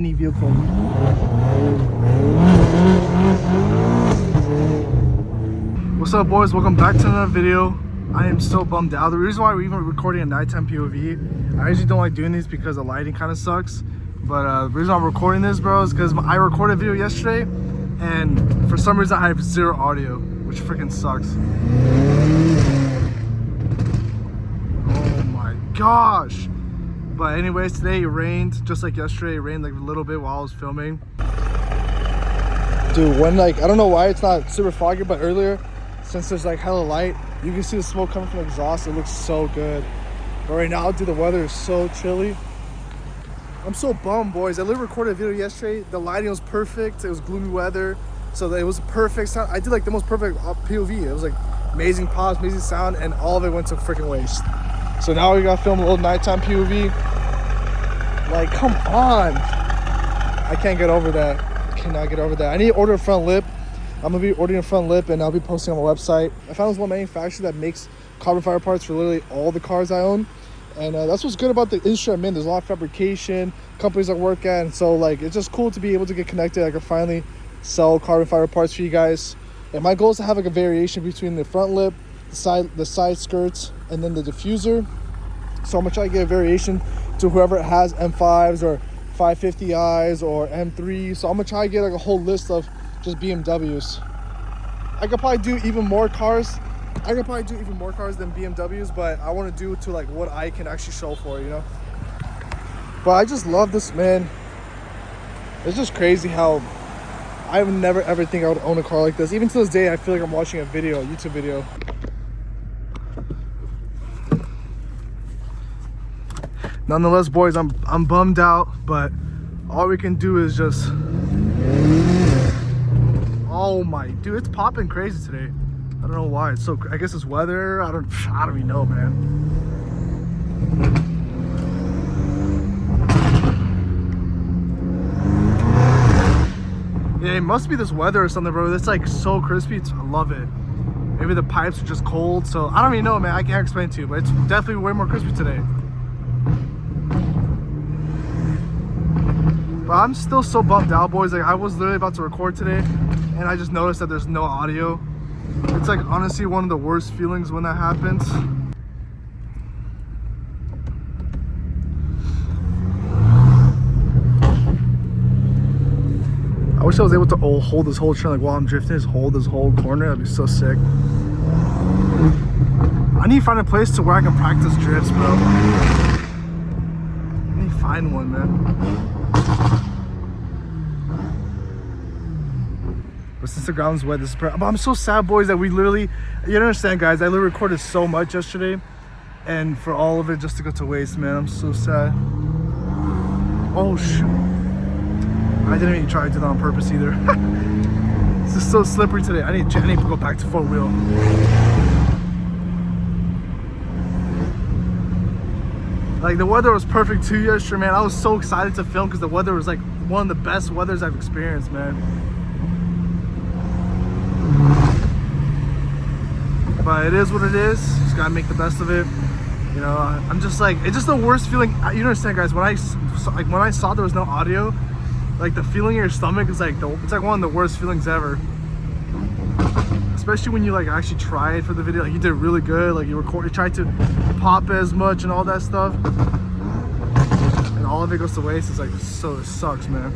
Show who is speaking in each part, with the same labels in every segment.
Speaker 1: Any vehicle. What's up, boys? Welcome back to another video. I am so bummed out. The reason why we're even recording a nighttime POV, I usually don't like doing these because the lighting kind of sucks. But the reason I'm recording this, bro, is because I recorded a video yesterday, and for some reason I have zero audio, which freaking sucks. Oh my gosh! But anyways, today it rained, just like yesterday. It rained like a little bit while I was filming. Dude, when I don't know why it's not super foggy, but earlier, since there's like hella light, you can see the smoke coming from the exhaust. It looks so good. But right now, dude, the weather is so chilly. I'm so bummed, boys. I literally recorded a video yesterday. The lighting was perfect. It was gloomy weather, so it was perfect sound. I did like the most perfect POV. It was like amazing pops, amazing sound, and all of it went to freaking waste. So now we gotta film a little nighttime POV. Like, come on. I can't get over that. Cannot get over that. I need to order a front lip. I'm gonna be ordering a front lip and I'll be posting on my website. I found this one manufacturer that makes carbon fiber parts for literally all the cars I own. And that's what's good about the industry I'm in. There's a lot of fabrication, companies I work at. And so like, it's just cool to be able to get connected. I can finally sell carbon fiber parts for you guys. And my goal is to have like a variation between the front lip, the side skirts, and then the diffuser. So I'm gonna try to get a variation to whoever has M5s or 550i's or M3s. So I'm gonna try to get like a whole list of just BMWs. I could probably do even more cars. than BMWs, but I want to do it to like what I can actually show for, you know. But I just love this, man. It's just crazy how I would never ever think I would own a car like this. Even to this day, I feel like I'm watching a YouTube video. Nonetheless, boys, I'm bummed out, but all we can do is just, oh my, dude, it's popping crazy today. I don't know why. It's so, I guess it's weather. I don't even know, man. Yeah, it must be this weather or something, bro. It's like so crispy. I love it. Maybe the pipes are just cold, so I don't even know, man. I can't explain to you, but it's definitely way more crispy today. But I'm still so bummed out, boys. Like, I was literally about to record today and I just noticed that there's no audio. It's like honestly one of the worst feelings when that happens. I wish I was able to hold this whole turn, like while I'm drifting, just hold this whole corner. That'd be so sick. I need to find a place to where I can practice drifts, bro. I need to find one, man. But since the ground's wet, this is but I'm so sad, boys, that we literally, you don't understand, guys, I literally recorded so much yesterday and for all of it just to go to waste, man. I'm so sad. Oh shoot, I didn't even try to do that on purpose either. This is so slippery today. I need to go back to 4-wheel. Like, the weather was perfect too yesterday, man. I was so excited to film because the weather was like one of the best weathers I've experienced, man. But it is what it is. Just gotta make the best of it. You know, I'm just like, it's just the worst feeling. You don't understand, guys. When I saw there was no audio, like the feeling in your stomach is like it's like one of the worst feelings ever. Especially when you like actually tried for the video, like you did really good, like you tried to pop as much and all that stuff, and all of it goes to waste. It's like, so it sucks, man.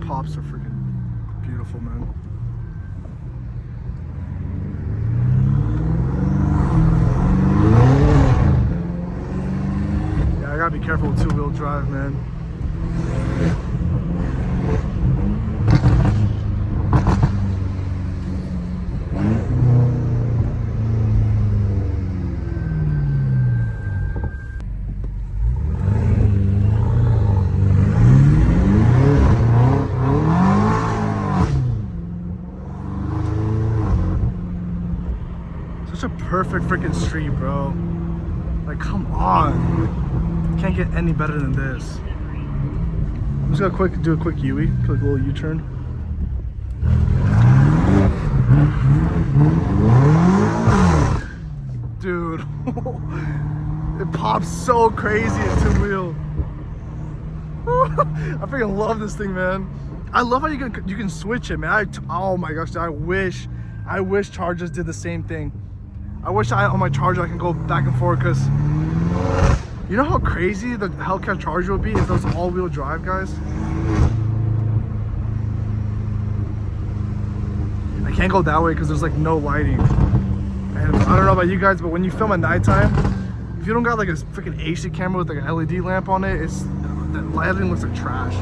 Speaker 1: Pops are freaking beautiful, man. Yeah, I gotta be careful with 2-wheel drive, man. perfect freaking street, bro. Like, come on. Can't get any better than this. I'm just gonna do a quick U-turn, quick little U-turn. Dude, it pops so crazy at two wheel. I freaking love this thing, man. I love how you can switch it, man. Oh my gosh, I wish Chargers did the same thing. I wish on my Charger I can go back and forth, because you know how crazy the Hellcat Charger would be if it was all-wheel drive, guys? I can't go that way because there's like no lighting. And I don't know about you guys, but when you film at nighttime, if you don't got like a freaking HD camera with like an LED lamp on it, the lighting looks like trash.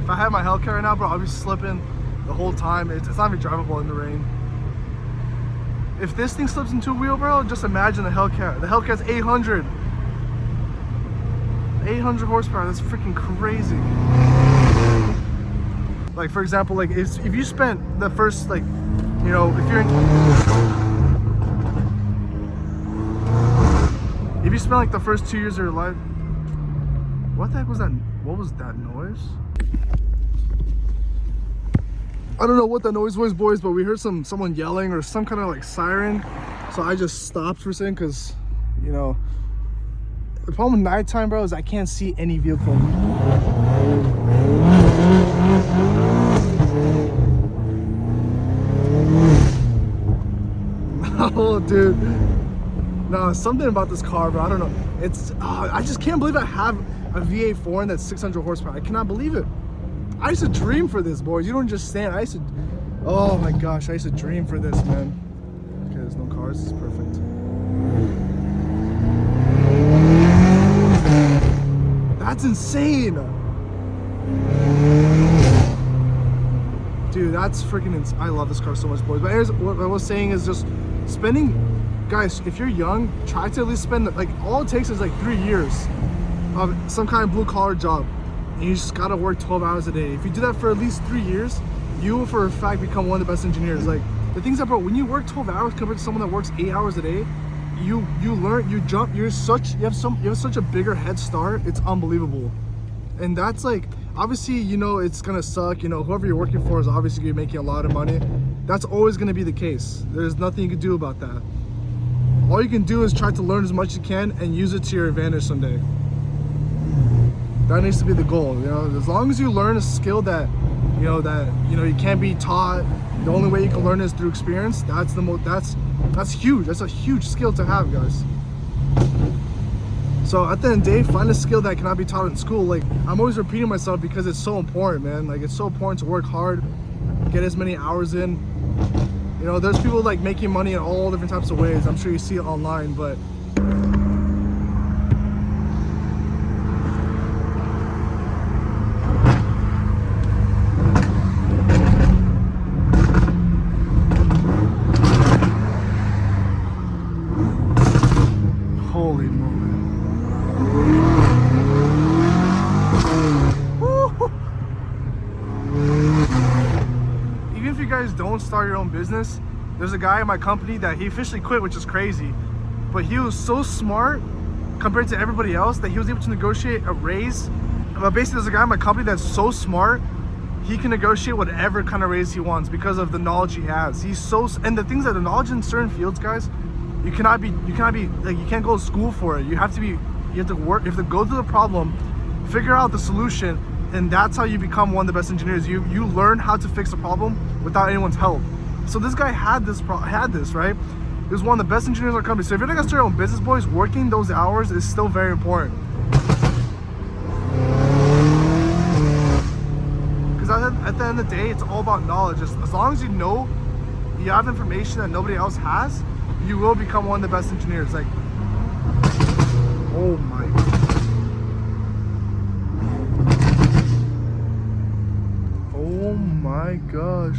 Speaker 1: If I had my Hellcat right now, bro, I'd be slipping the whole time. It's not even drivable in the rain. If this thing slips into a wheel, bro, just imagine the Hellcat. The Hellcat's 800 horsepower. That's freaking crazy. Like, for example, like if you spent the first, like, you know, if you spent like the first 2 years of your life. What the heck was that? What was that noise? I don't know what that noise was, boys, but we heard someone yelling or some kind of like siren. So I just stopped for a second because, you know, the problem with nighttime, bro, is I can't see any vehicle. Oh, dude. No, something about this car, bro. I don't know. I just can't believe I have a V8 foreign that's 600 horsepower. I cannot believe it. I used to dream for this, boys. You don't understand. Oh my gosh, I used to dream for this, man. Okay, there's no cars. This is perfect. That's insane. Dude, that's freaking insane. I love this car so much, boys. But here's what I was saying is just spending, guys, if you're young, try to at least spend, like, all it takes is like 3 years of some kind of blue collar job. And you just gotta work 12 hours a day. If you do that for at least 3 years, you will for a fact become one of the best engineers. Like, the things that, bro, when you work 12 hours compared to someone that works 8 hours a day, you learn, you jump, you have such a bigger head start. It's unbelievable. And that's like, obviously, you know, it's gonna suck. You know, whoever you're working for is obviously gonna be making a lot of money. That's always gonna be the case. There's nothing you can do about that. All you can do is try to learn as much as you can and use it to your advantage someday. That needs to be the goal, you know. As long as you learn a skill that you can't be taught, the only way you can learn is through experience. That's huge. That's a huge skill to have, guys. So at the end of the day, find a skill that cannot be taught in school. Like, I'm always repeating myself because it's so important, man. Like, it's so important to work hard, get as many hours in. You know, there's people like making money in all different types of ways. I'm sure you see it online, but holy moly. Even if you guys don't start your own business, there's a guy in my company that he officially quit, which is crazy, but he was so smart compared to everybody else that he was able to negotiate a raise. But basically, there's a guy in my company that's so smart, he can negotiate whatever kind of raise he wants because of the knowledge he has. And the things that the knowledge in certain fields, guys, you cannot be like, you can't go to school for it. You have to work, you have to go through the problem, figure out the solution, and that's how you become one of the best engineers. You learn how to fix a problem without anyone's help. So this guy had this, right? He was one of the best engineers in our company. So if you're not gonna start your own business, boys, working those hours is still very important. Because at the end of the day, it's all about knowledge. As long as you know, you have information that nobody else has, you will become one of the best engineers. Like, oh my. Oh my gosh.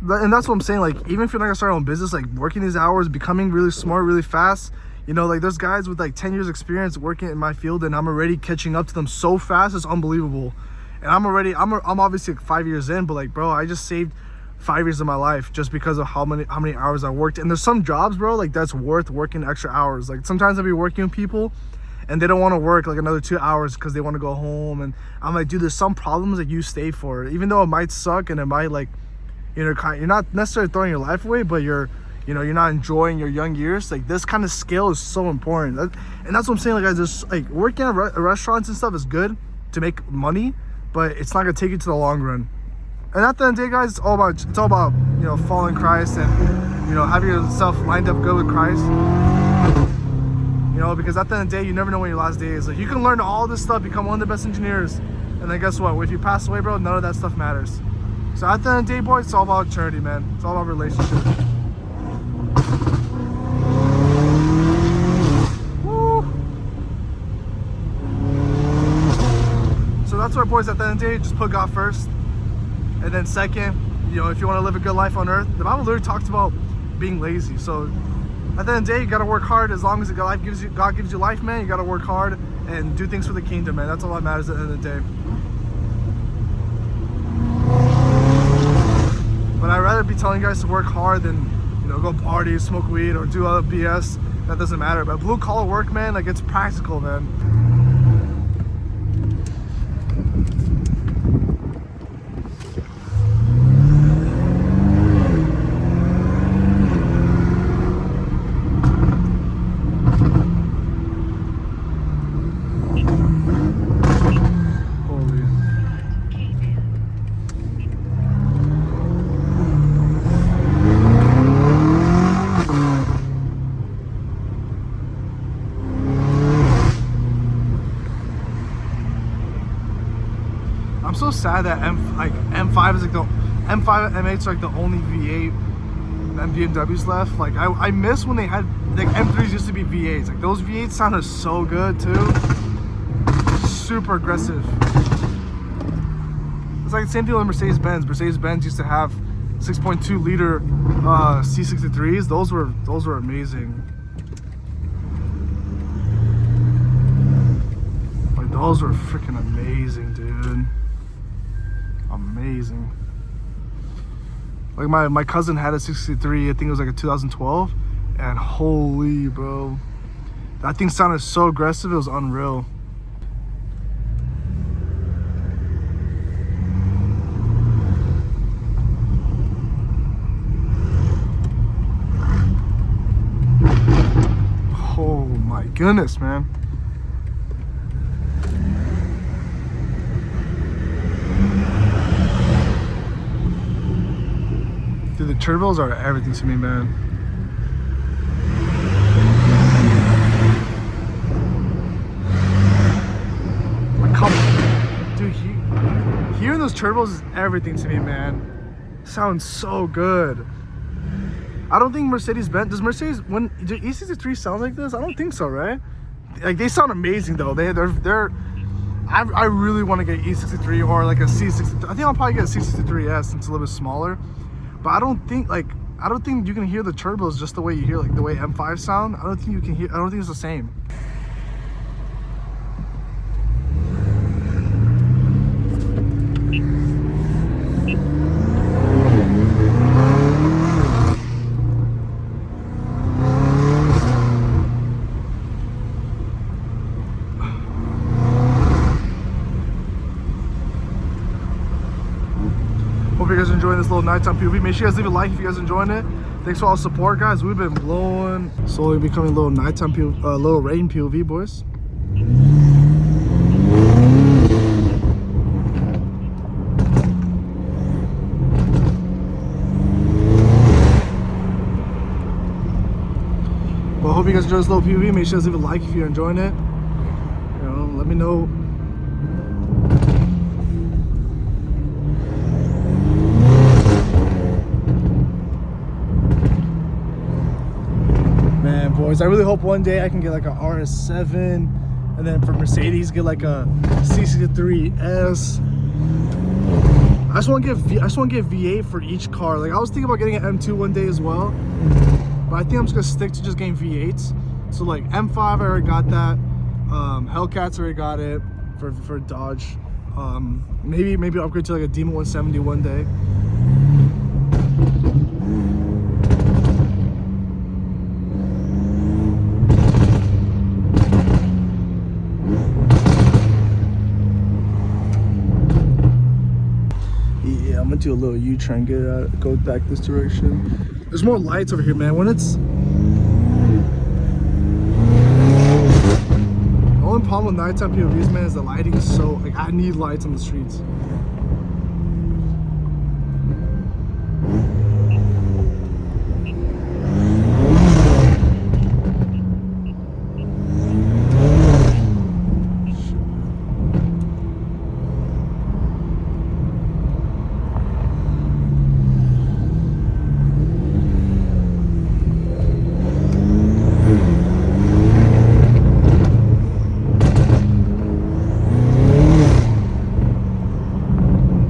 Speaker 1: And that's what I'm saying. Like, even if you're not gonna start your own business, like working these hours, becoming really smart really fast, you know, like there's guys with like 10 years experience working in my field and I'm already catching up to them so fast. It's unbelievable. And I'm obviously like 5 years in, but like, bro, I just saved 5 years of my life just because of how many hours I worked. And there's some jobs, bro, like that's worth working extra hours. Like sometimes I'll be working with people and they don't want to work like another 2 hours because they want to go home. And I'm like, dude, there's some problems that you stay for, even though it might suck and it might like, you know, you're not necessarily throwing your life away, but you're not enjoying your young years. Like this kind of skill is so important. And that's what I'm saying. Like I just like working at restaurants and stuff is good to make money, but it's not gonna take you to the long run. And at the end of the day, guys, it's all about you know, following Christ and, you know, having yourself lined up good with Christ. You know, because at the end of the day, you never know when your last day is. Like you can learn all this stuff, become one of the best engineers, and then guess what? If you pass away, bro, none of that stuff matters. So at the end of the day, boys, it's all about eternity, man. It's all about relationships. Woo. So that's why, boys, at the end of the day, just put God first. And then second, you know, if you want to live a good life on earth, the Bible literally talks about being lazy. So at the end of the day, you got to work hard. As long as God gives you life, man, you got to work hard and do things for the kingdom, man. That's all that matters at the end of the day. But I'd rather be telling you guys to work hard than, you know, go party, smoke weed, or do other BS. That doesn't matter. But blue collar work, man, like it's practical, man. I'm so sad that M5 is like the M5 and M8's like the only V8 and BMWs left. Like I miss when they had like M3s used to be V8s. Like those V8s sounded so good too. Super aggressive. It's like the same deal with Mercedes-Benz. Mercedes-Benz used to have 6.2 liter C63s. Those were amazing. Like those were freaking amazing, dude. Amazing. Like my cousin had a 63, I think it was like a 2012, and holy bro, that thing sounded so aggressive, it was unreal. Oh my goodness, man. Dude, the turbos are everything to me, man. Like, come on. Dude, hearing those turbos is everything to me, man. Sounds so good. I don't think Mercedes-Benz, do E63 sound like this? I don't think so, right? Like, they sound amazing, though. I really want to get E63 or like a C63. I think I'll probably get a C63S since it's a little bit smaller. But I don't think you can hear the turbos just the way you hear like the way M5 sound. I don't think it's the same. Hope you guys are enjoying this little nighttime POV. Make sure you guys leave a like if you guys are enjoying it. Thanks for all the support, guys. We've been blowing, slowly becoming a little nighttime POV, little rain POV, boys. Well, I hope you guys enjoy this little POV. Make sure you guys leave a like if you're enjoying it. You know, let me know. Man, boys, I really hope one day I can get like a RS7, and then for Mercedes get like a C63S. I just want to get V8 for each car. Like I was thinking about getting an M2 one day as well, but I think I'm just gonna stick to just getting V8s. So like M5, I already got that. Hellcats already got it for Dodge. Maybe upgrade to like a Demon 170 one day. Yeah, I'm gonna do a little U-turn, go back this direction. There's more lights over here, man. When it's the only problem with nighttime POVs, man, is the lighting is so like I need lights on the streets.